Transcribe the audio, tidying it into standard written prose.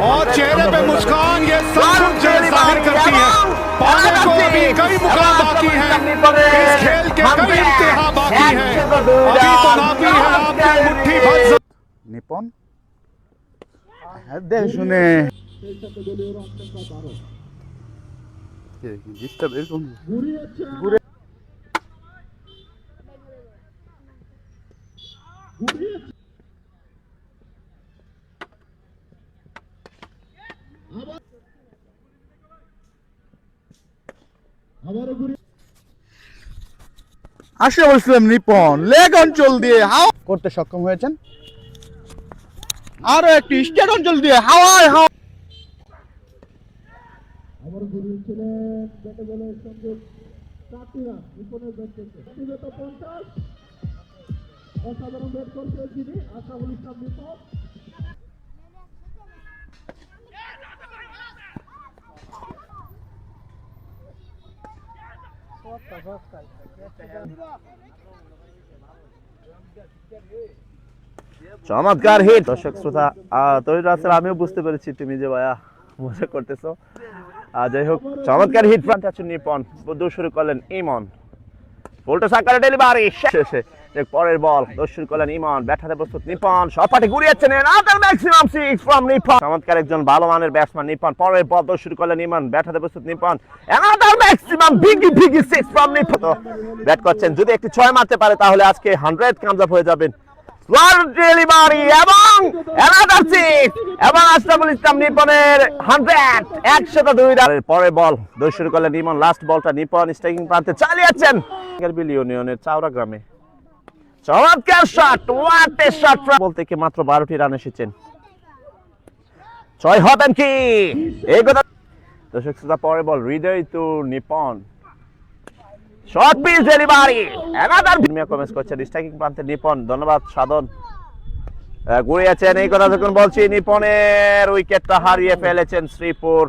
और चेहरे पे मुस्कान ये सब कुछ जाहिर करती है। पाने को अभी कई मुकाम बाकी हैं, इस खेल के कई इम्तिहान बाकी हैं, अभी तो बाकी है आपकी मुट्ठी भर। নিপন দেখ শুনে ডিস্টার্ব এরকম ঘুরে আসলে বলছিলাম নিপন লেগ অঞ্চল দিয়ে হাওয়া করতে সক্ষম হয়েছেন, আরো একটি স্টেট অঞ্চল দিয়ে হাওয়ায় হাওয়া চমৎকার হিট। দর্শক শ্রোতা তৈরি আছে, আমিও বুঝতে পেরেছি তুমি যে ভাইয়া মজা করতেছো। যাই হোক, চমৎকার হিট প্রান্তে আছেন নিপন, দৌড় শুরু করলেন ইমন, উল্টো সাকারে ডেলিভারি শেষে পরের বল দৌড় শুরু করলেন ইমন, ব্যাট হাতে প্রস্তুত নিপন, সপাটে ঘুরিয়েছেন আদার ম্যাক্সিমাম 6 ফ্রম নিপন। চমৎকার একজন ভালো মানের ব্যাটসম্যান নিপন, পরের বল দৌড় শুরু করলেন ইমন, ব্যাট হাতে প্রস্তুত Nipon, other maximum big 6 from Nipon. Bat করছেন, যদি একটু 6 মারতে পারে তাহলে আজকে 100 কামস আপ হয়ে যাবেন। ডেলিভারি এবং এবং আশরাফুল ইসলাম নিপনের 102 পরের বল দৌড় শুরু করলেন নিপন, লাস্ট বলটা নিপন স্ট্রাইকিং প্রান্তে চালিয়েছেন ইউনিয়নের চাওড়া গ্রামে। চমৎকার শট, ওয়াট এ শট! বল থেকে মাত্র 12টি রান এসেছেন, 6 হবেন কি এই কথা। দর্শক শ্রোতা, পরের ball Hridoy to Nipon, short pitch delivery, another মিয়া কমেন্টস করছেন স্ট্রাইকিং প্রান্তে নিপন। ধন্যবাদ সাধন, ঘুরিয়েছেন এই কথা যখন বলছি। নিপনের উইকেটটা হারিয়ে ফেলেছেন শ্রীপুর।